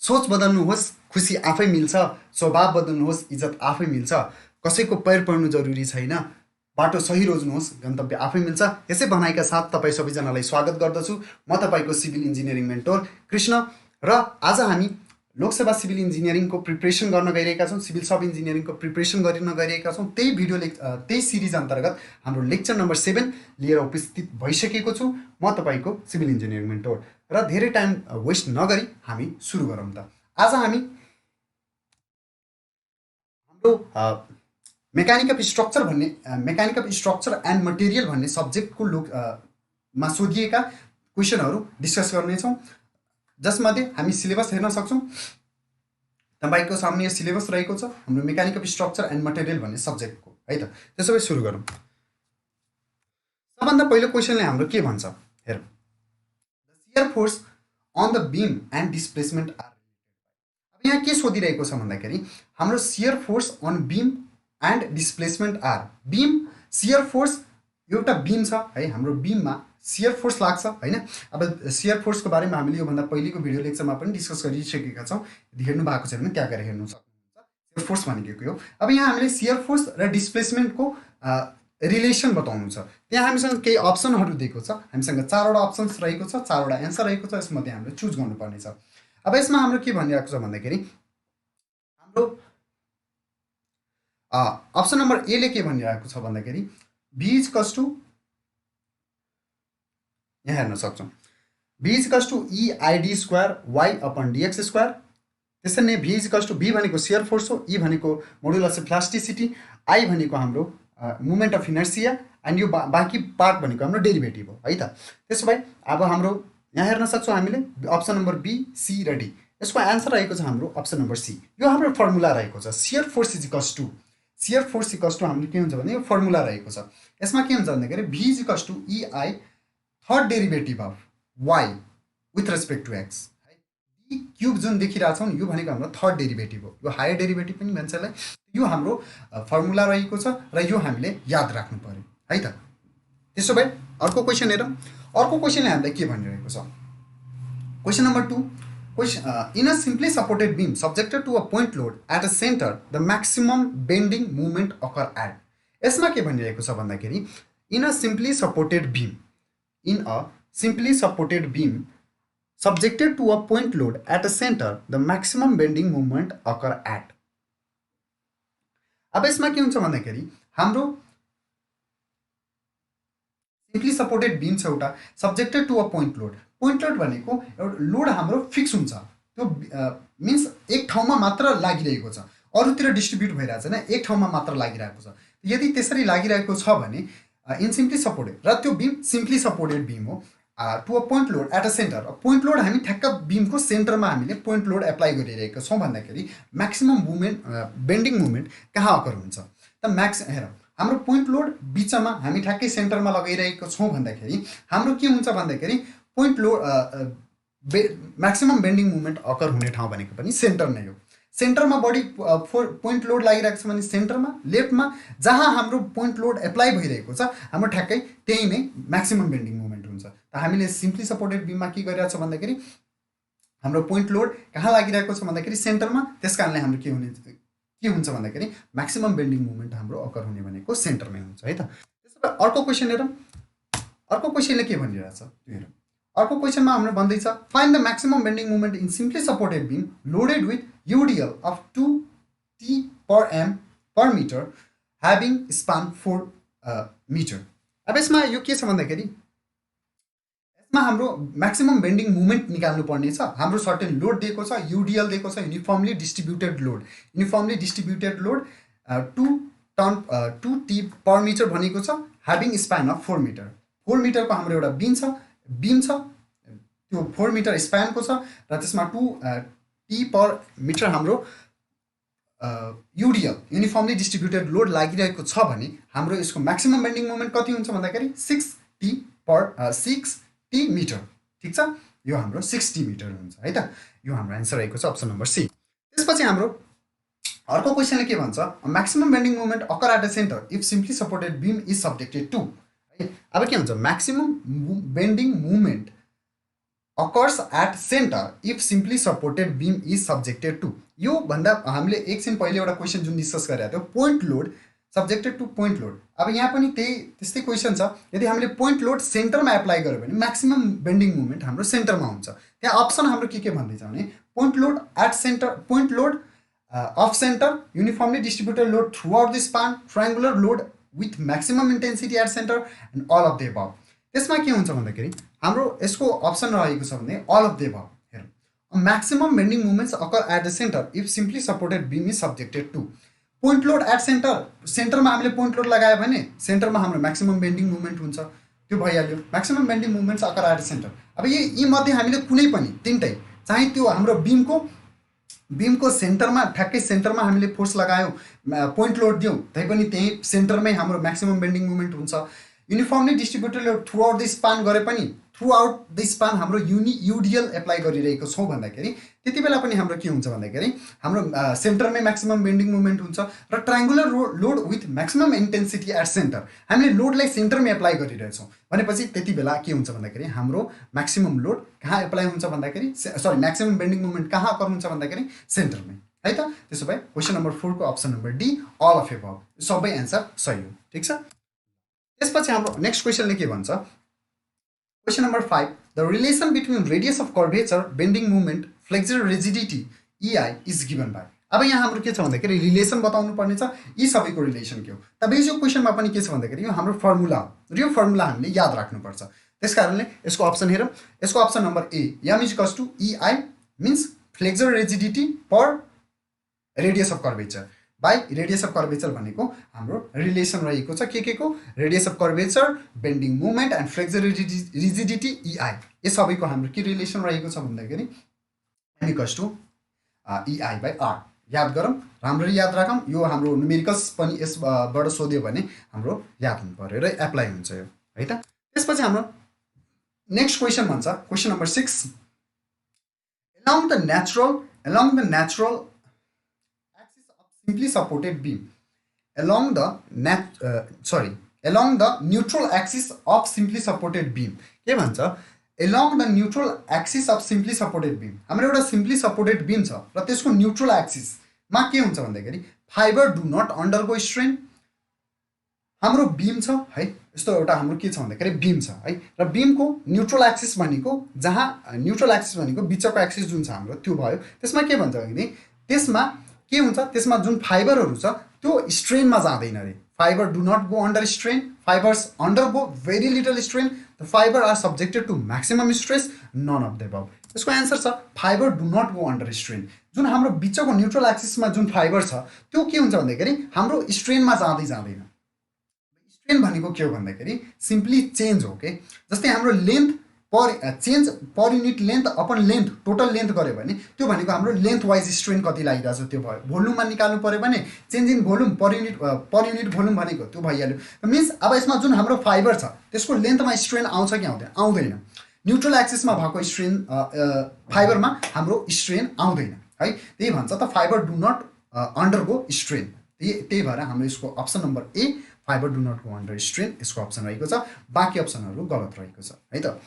सोच बदल्नुहोस्, खुसी आफै मिल्छ। स्वभाव बदल्नुहोस्, इज्जत आफै मिल्छ। कसैको पैर पर्नु जरुरी छैन। बाटो सही रोज्नुहोस्, गन्तव्य आफै मिल्छ। यसै भनाइका साथ तपाईँ सबैजनालाई स्वागत गर्दछु। म तपाईँको सिभिल इन्जिनियरिङ मेन्टोर कृष्ण। र आज हामी लोकसेवा सिभिल इन्जिनियरिङको प्रिपरेसन गर्न गइरहेका छौँ, सिभिल सब इन्जिनियरिङको प्रिपरेसन गर्न गइरहेका छौँ। त्यही सिरिज अन्तर्गत हाम्रो लेक्चर नम्बर 7 लिएर उपस्थित भइसकेको छु। म तपाईँको सिभिल इन्जिनियरिङ मेन्टोर। र धेरै टाइम वेस्ट नगरी हामी सुरु गरौँ त। आज हामी हाम्रो mechanic of structure and material भन्ने सब्जेक्टको मा सोधिएका क्वेसनहरू डिस्कस गर्नेछौँ, जसमध्ये हामी सिलेबस हेर्न सक्छौँ। तपाईँको सामने यो सिलेबस रहेको छ हाम्रो mechanic of structure and material भन्ने सब्जेक्टको, है त। त्यसो भए सुरु गरौँ। सबभन्दा पहिलो क्वेसनले हाम्रो के भन्छ हेरौँ। Shear force on the beam and displacement are. अब यहाँ के सोधिरहेको छ भन्दाखेरि हाम्रो shear force on beam and displacement are. Beam shear force, एउटा बीम छ है, हाम्रो बीममा शियर फोर्स लाग्छ हैन। अब शियर फोर्सको बारेमा हामीले योभन्दा पहिलेको भिडियो लेक्चरमा पनि डिस्कस गरिसकेका छौँ। यदि हेर्नु भएको छैन भने त्यहाँ गएर हेर्नु सक्नुहुन्छ। शियर फोर्स भनेको के हो। अब यहाँ हामीले शियर फोर्स र डिस्प्लेसमेन्टको रिलेसन बताउनु छ। त्यहाँ हामीसँग केही अप्सनहरू दिएको छ। हामीसँग 4वटा अप्सन्स रहेको छ, 4वटा एन्सर रहेको छ। यसमध्ये हामीले चुज गर्नुपर्ने छ। अब यसमा हाम्रो के भनिरहेको छ भन्दाखेरि हाम्रो अप्सन नम्बर ए ले के भनिरहेको छ भन्दाखेरि v इक्वल्स टु, यहाँ हेर्न सक्छौँ, v equals to EID square y upon dx square. त्यसरी नै v इक्वल्स टु, v भनेको शियर फोर्स हो, e भनेको मोडुलस अफ इलास्टिसिटी, i भनेको हाम्रो मुभमेन्ट अफ इनर्सिया, एन्ड यो बाँकी पार्ट भनेको हाम्रो डेरिभेटिभ हो, है त। त्यसो भए अब हाम्रो यहाँ हेर्न सक्छौँ हामीले अप्सन नम्बर बी, सी र डी। यसको एन्सर रहेको छ हाम्रो अप्सन नम्बर सी। यो हाम्रो फर्मुला रहेको छ। शियर फोर्स इक्वल्स टु हाम्रो के हुन्छ भने यो फर्मुला रहेको छ। यसमा के हुन्छ भन्दाखेरि v equals to EI third derivative of y with respect to x। D cube जुन देखिरहेछौँ यो भनेको हाम्रो थर्ड डेरिभेटिभ हो। यो हायर डेरिभेटिभ पनि भन्छ यसलाई। यो हाम्रो फर्मुला रहेको छ र यो हामीले याद राख्नु पर्यो, है त। त्यसो भए अर्को क्वेसन हेरौँ। अर्को क्वेसनले हामीलाई के भनिरहेको छ। Question number 2, in a simply supported beam subjected to a point load at a center, the maximum bending moment occur at। यसमा के भनिरहेको छ भन्दाखेरि in a simply supported beam subjected to a point load at a center, the maximum bending moment occur at। अब यसमा के हुन्छ भन्दाखेरि हाम्रो सिम्पली सपोर्टेड बीम छ एउटा, subjected to a point load. Point load भनेको एउटा लोड हाम्रो फिक्स हुन्छ। त्यो मिन्स एक ठाउँमा मात्र लागिरहेको छ, अरूतिर डिस्ट्रिब्युट भइरहेको छैन, एक ठाउँमा मात्र लागिरहेको छ। यदि त्यसरी लागिरहेको छ भने इन सिम्पली सपोर्टेड, र त्यो बीम सिम्पली सपोर्टेड बीम हो to a point load at a center. Point load हामी ठ्याक्क बीमको सेन्टरमा हामीले पोइन्ट लोड एप्लाई गरिरहेको छौँ भन्दाखेरि म्याक्सिमम बेन्डिङ मुभमेन्ट कहाँ अकर हुन्छ त। हेर, हाम्रो पोइन्ट लोड बिचमा हामी ठ्याक्कै सेन्टरमा लगाइरहेको छौँ भन्दाखेरि हाम्रो के हुन्छ भन्दाखेरि point load maximum bending movement occur हुने ठाउँ भनेको पनि सेन्टर नै हो। सेन्टरमा बढी पोइन्ट लोड लागिरहेको छ भने सेन्टरमा, लेफ्टमा जहाँ हाम्रो पोइन्ट लोड एप्लाई भइरहेको छ हाम्रो ठ्याक्कै त्यही नै म्याक्सिमम बेन्डिङ मुभमेन्ट हुन्छ। त हामीले सिम्पली सपोर्टेड बीममा के गरिरहेको छ भन्दाखेरि हाम्रो पोइन्ट लोड कहाँ लागिरहेको छ भन्दाखेरि सेन्टरमा। त्यस कारणले हाम्रो के हुन्छ भन्दाखेरि म्याक्सिमम बेन्डिङ मुभमेन्ट हाम्रो अकर हुने भनेको सेन्टरमै हुन्छ, है त। त्यसो भए अर्को क्वेसन हेरौँ। अर्को क्वेसनले के भनिरहेछ त्यो हेरौँ। अर्को क्वेसनमा हाम्रो भन्दैछ find the maximum bending movement in simply supported beam loaded with UDL of 2 T/m/m having span 4 metre. अब यसमा यो के छ भन्दाखेरि यसमा हाम्रो म्याक्सिमम बेन्डिङ मुभमेन्ट निकाल्नु पर्ने छ। हाम्रो सर्टेन लोड दिएको छ, UDL दिएको छ, uniformly distributed load. Uniformly distributed load 2 T/m भनेको छ, ह्याभिङ स्पान अफ 4 मिटर। 4 मिटरको हाम्रो एउटा बीम छ, त्यो 4 मिटर स्प्यानको छ, र त्यसमा 2 T/m हाम्रो UDL युनिफर्मली डिस्ट्रिब्युटेड लोड लागिरहेको छ भने हाम्रो यसको म्याक्सिमम बेन्डिङ मुभमेन्ट कति हुन्छ भन्दाखेरि 6 मिटर। ठिक छ, यो हाम्रो 60 मिटर हुन्छ, है त। यो हाम्रो एन्सर रहेको छ अप्सन नम्बर सी। त्यसपछि हाम्रो अर्को क्वेसनले के भन्छ, maximum bending movement occur at a center if simply supported beam is subjected to. अब के हुन्छ, maximum bending movement occurs at center if simply supported beam is subjected to. यो भन्दा हामीले एकछिन पहिले एउटा क्वेसन जुन डिस्कस गरेका थियौँ, point load subjected to point load. अब यहाँ पनि त्यस्तै क्वेसन छ। यदि हामीले पोइन्ट लोड सेन्टरमा एप्लाई गर्यो भने म्याक्सिमम बेन्डिङ मुभमेन्ट हाम्रो सेन्टरमा हुन्छ। त्यहाँ अप्सन हाम्रो के भन्दैछ भने point load at center, point load of center, uniformly distributed load throughout the span, triangular load with maximum intensity at center and all of the above. त्यसमा के हुन्छ भन्दाखेरि हाम्रो यसको अप्सन रहेको छ भने अल अफ द एबभ। हेरौँ, maximum bending movements occur at the center if simply supported beam is subjected to. Point load at center, सेन्टरमा हामीले पोइन्ट लोड लगायो भने सेन्टरमा हाम्रो म्याक्सिमम बेन्डिङ मुभमेन्ट हुन्छ, त्यो भइहाल्यो। Maximum bending movements occur at the center. अब यी मध्ये हामीले कुनै पनि तिनटै, चाहे त्यो हाम्रो बिमको सेन्टरमा, ठ्याक्कै सेन्टरमा हामीले फोर्स लगायौँ, पोइन्ट लोड दियौँ, तैपनि त्यही सेन्टरमै हाम्रो म्याक्सिमम बेन्डिङ मुभमेन्ट हुन्छ। Uniformly distributed load throughout the span गरे पनि थ्रु आउट द स्पान हाम्रो युडिएल एप्लाई गरिरहेको छौँ भन्दाखेरि त्यति बेला पनि हाम्रो के हुन्छ भन्दाखेरि हाम्रो सेन्टरमै म्याक्सिमम बेन्डिङ मुभमेन्ट हुन्छ र triangular load with maximum intensity at center, हामीले लोडलाई सेन्टरमै एप्लाई गरिरहेछौँ भनेपछि त्यति बेला के हुन्छ भन्दाखेरि हाम्रो म्याक्सिमम लोड कहाँ एप्लाई हुन्छ भन्दाखेरि म्याक्सिमम बेन्डिङ मुभमेन्ट कहाँ अकर हुन्छ भन्दाखेरि सेन्टरमै, है त। त्यसो भए क्वेसन नम्बर 4 को option number D all of above, सबै एन्सर सही हो। ठिक छ। त्यसपछि हाम्रो नेक्स्ट क्वेसनले के भन्छ, question number 5, the relation between radius of curvature, bending movement, flexor rigidity EI is given by. अब यहाँ हाम्रो के छ भन्दाखेरि रिलेसन बताउनु पर्ने छ, यी सबैको रिलेसन के हो। तब यो क्वेसनमा पनि के छ भन्दाखेरि यो हाम्रो फर्मुला हो र यो फर्मुला हामीले याद राख्नुपर्छ। त्यस कारणले यसको अप्सन हेरौँ। यसको option number A, M is equals to EI means flexure rigidity per radius of curvature by radius of curvature भनेको हाम्रो रिलेसन रहेको छ के को, radius of curvature, bending movement and flexure rigidity EI, यो सबैको हाम्रो के रिलेसन रहेको छ भन्दाखेरि M equals to EI by R। याद गरौँ, राम्ररी याद राखौँ। यो हाम्रो न्युमेरिकल्स पनि यसबाट सोध्यो भने हाम्रो याद हुनु पर्यो र एप्लाई हुन्छ यो, है त। त्यसपछि हाम्रो नेक्स्ट क्वेसन भन्छ, question number 6, along the natural axis of simply supported beam, along the neutral axis of simply supported beam, के भन्छ along the neutral axis of simply supported beam। हाम्रो एउटा सिम्पली सपोर्टेड बिम छ र त्यसको न्युट्रल एक्सिसमा के हुन्छ भन्दाखेरि fibre do not undergo strain. हाम्रो बिम छ है, यस्तो एउटा हाम्रो के छ भन्दाखेरि बिम छ है, र बिमको न्युट्रल एक्सिस भनेको जहाँ न्युट्रल एक्सिस भनेको बिचको एक्सिस जुन छ हाम्रो त्यो भयो। त्यसमा के भन्छ भने त्यसमा के हुन्छ, त्यसमा जुन फाइबरहरू छ त्यो स्ट्रेनमा जाँदैन रे। Fibre do not go under strain, fibres undergo very little strain, the fibre are subjected to maximum stress, none of the above. यसको एन्सर छ fibre do not go under strain. जुन हाम्रो बिचको न्युट्रल एक्सिसमा जुन फाइबर छ त्यो के हुन्छ भन्दाखेरि हाम्रो स्ट्रेनमा जाँदैन। स्ट्रेन भनेको के हो भन्दाखेरि सिम्पली चेन्ज हो के। जस्तै हाम्रो length change per unit length upon length total length गऱ्यो भने त्यो भनेको हाम्रो लेन्थ वाइज स्ट्रेन कति लागिरहेको छ त्यो भयो। भोल्युममा निकाल्नु पऱ्यो भने change in volume per unit volume भनेको त्यो भइहाल्यो। मिन्स अब यसमा जुन हाम्रो फाइबर छ त्यसको लेन्थमा स्ट्रेन आउँछ कि आउँदैन। न्युट्रल एक्सिसमा भएको स्ट्रेन फाइबरमा हाम्रो स्ट्रेन आउँदैन है, त्यही भन्छ त fibre do not undergo strain. त्यही भएर हाम्रो यसको option number A, fibre do not go under strain, यसको अप्सन रहेको छ। बाँकी अप्सनहरू गलत रहेको छ, है त।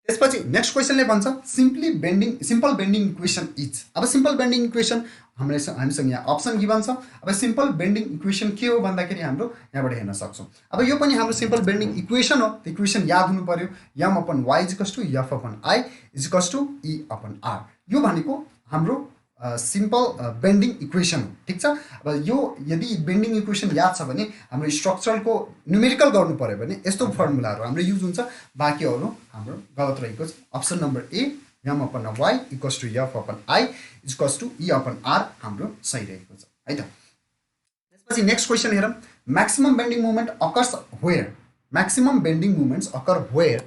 त्यसपछि नेक्स्ट क्वेसनले भन्छ सिम्पल बेन्डिङ इक्वेसन इज। अब सिम्पल बेन्डिङ इक्वेसन हामीसँग यहाँ अप्सन गिभन छ। अब सिम्पल बेन्डिङ इक्वेसन के हो भन्दाखेरि हाम्रो यहाँबाट हेर्न सक्छौँ। अब यो पनि हाम्रो सिम्पल बेन्डिङ इक्वेसन हो, त्यो इक्वेसन याद हुनु पर्यो। M upon Y equals to F upon I equals to E upon R. यो भनेको हाम्रो सिम्पल बेन्डिङ इक्वेसन हो, ठिक छ। अब यो यदि बेन्डिङ इक्वेसन याद छ भने हाम्रो स्ट्रक्चरको न्युमेरिकल गर्नु पर्यो भने यस्तो फर्मुलाहरू हाम्रो युज हुन्छ। बाँकीहरू हाम्रो गलत रहेको छ। Option number A, M upon Y equals to F upon I equals to E upon R हाम्रो सही रहेको छ, है त। त्यसपछि नेक्स्ट क्वेसन हेरौँ। Maximum bending movement occurs where. Maximum bending movements occur where,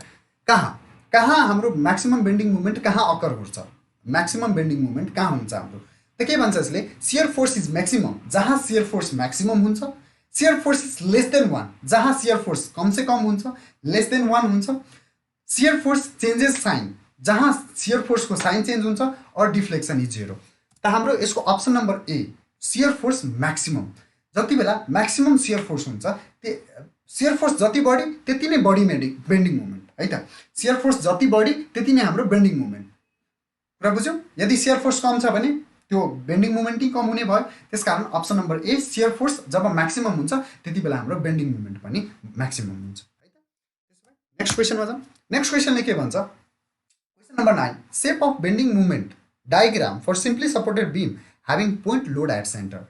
कहाँ हाम्रो म्याक्सिमम बेन्डिङ मुभमेन्ट कहाँ अकर गर्छ, म्याक्सिमम बेन्डिङ मुभमेन्ट कहाँ हुन्छ हाम्रो। त के भन्छ यसले, सियर फोर्स इज म्याक्सिमम, जहाँ सियर फोर्स म्याक्सिमम हुन्छ। Shear force is less than 1, जहाँ सियर फोर्स कम से कम हुन्छ, लेस देन 1 हुन्छ। सियर फोर्स चेन्जेस साइन, जहाँ सियर फोर्सको साइन चेन्ज हुन्छ, और डिफ्लेक्सन इज 0। त हाम्रो यसको अप्सन नम्बर ए, सियर फोर्स म्याक्सिमम। जति बेला म्याक्सिमम सियर फोर्स हुन्छ, सियर फोर्स जति बढी त्यति नै बढी बेन्डिङ मुभमेन्ट। है त शियर फोर्स जति बढी त्यति नै हाम्रो बेन्डिङ मोमेन्ट कुरा बुझ्यौ यदि शियर फोर्स कम छ भने त्यो बेन्डिङ मोमेन्ट नै कम हुने भयो त्यसकारण अप्सन नम्बर ए शियर फोर्स जब म्याक्सिमम हुन्छ त्यति बेला हाम्रो बेन्डिङ मोमेन्ट पनि म्याक्सिमम हुन्छ है त नेक्स्ट क्वेसनमा जाउँ नेक्स्ट क्वेसनले के भन्छ question number 9 shape of bending moment diagram for simply supported beam having point load at center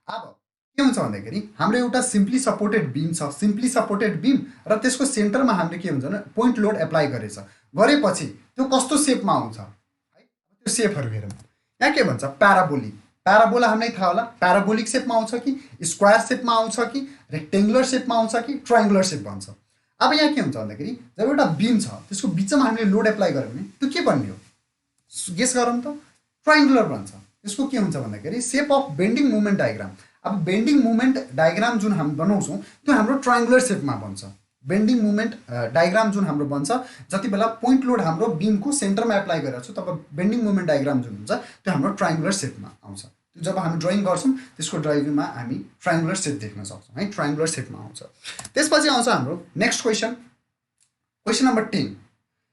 अब के हुन्छ भन्दाखेरि हाम्रो एउटा सिम्पली सपोर्टेड बीम छ सिम्पली सपोर्टेड बीम र त्यसको सेन्टरमा हामीले के हुन्छ भने पोइन्ट लोड एप्लाई गरेपछि त्यो कस्तो सेपमा आउँछ है त्यो सेपहरू हेरौँ यहाँ के भन्छ प्याराबोला हामीलाई थाहा होला प्याराबोलिक सेपमा आउँछ कि स्क्वायर सेपमा आउँछ कि रेक्टेङ्गुलर सेपमा आउँछ कि ट्रायङ्गुलर सेप भन्छ अब यहाँ के हुन्छ भन्दाखेरि जब एउटा बीम छ त्यसको बिचमा हामीले लोड एप्लाई गऱ्यो भने त्यो के बन्ने हो गेस गरौँ त ट्रायङ्गुलर बन्छ त्यसको के हुन्छ भन्दाखेरि shape of bending moment diagram अब बेन्डिङ मोमेन्ट डायग्राम जुन हामी बनाउँछौँ त्यो हाम्रो ट्रायङ्गुलर सेपमा बन्छ बेन्डिङ मोमेन्ट डायग्राम जुन हाम्रो बन्छ जति बेला पोइन्ट लोड हाम्रो बीमको सेन्टरमा एप्लाई गरेको छु तब बेन्डिङ मोमेन्ट डायग्राम जुन हुन्छ त्यो हाम्रो ट्रायङ्गुलर सेपमा आउँछ त्यो जब हामी ड्रइङ गर्छौँ त्यसको ड्रइङमा हामी ट्रायङ्गुलर सेप देख्न सक्छौँ है ट्रायङ्गुलर सेपमा आउँछ त्यसपछि आउँछ हाम्रो नेक्स्ट क्वेसन नम्बर 10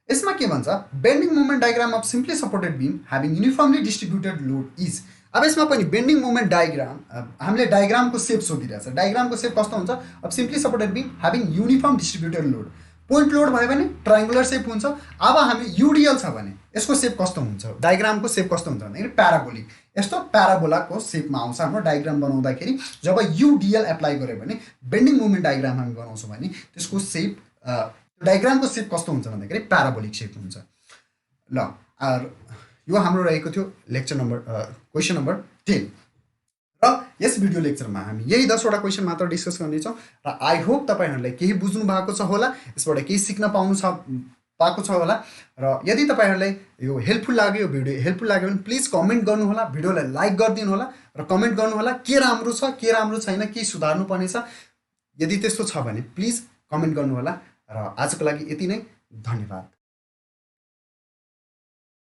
यसमा के भन्छ bending moment diagram of simply supported beam having uniformly distributed load is अब यसमा पनि बेन्डिङ मोमेन्ट डायग्राम हामीले डायग्रामको सेप सोधिरहेछ डायग्रामको सेप कस्तो हुन्छ अब simply supported beam having uniform distributed load point load भयो भने ट्रायङ्गुलर सेप हुन्छ अब हामी युडिएल छ भने यसको सेप कस्तो हुन्छ डायग्रामको सेप कस्तो हुन्छ भन्दाखेरि प्याराबोलिक यस्तो प्याराबोलाको सेपमा आउँछ हाम्रो डायग्राम बनाउँदाखेरि जब युडिएल एप्लाई गऱ्यो भने बेन्डिङ मोमेन्ट डायग्राम हामी बनाउँछौँ भने त्यसको सेप डायग्रामको सेप कस्तो हुन्छ भन्दाखेरि प्याराबोलिक सेप हुन्छ ल यो हाम्रो रहेको थियो लेक्चर नम्बर क्वेसन नम्बर 10 र यस भिडियो लेक्चरमा हामी यही 10वटा क्वेसन मात्र डिस्कस गर्नेछौँ र आई होप तपाईँहरूलाई केही बुझ्नु भएको छ होला यसबाट केही सिक्न पाएको छ होला र यदि तपाईँहरूलाई यो हेल्पफुल लाग्यो यो भिडियो हेल्पफुल लाग्यो भने प्लिज कमेन्ट गर्नु होला भिडियोलाई लाइक गरिदिनु होला र कमेन्ट गर्नु होला के राम्रो छ के राम्रो छैन के सुधार्नु पर्ने छ यदि त्यस्तो छ भने प्लिज कमेन्ट गर्नु होला र आजको लागि यति नै धन्यवाद।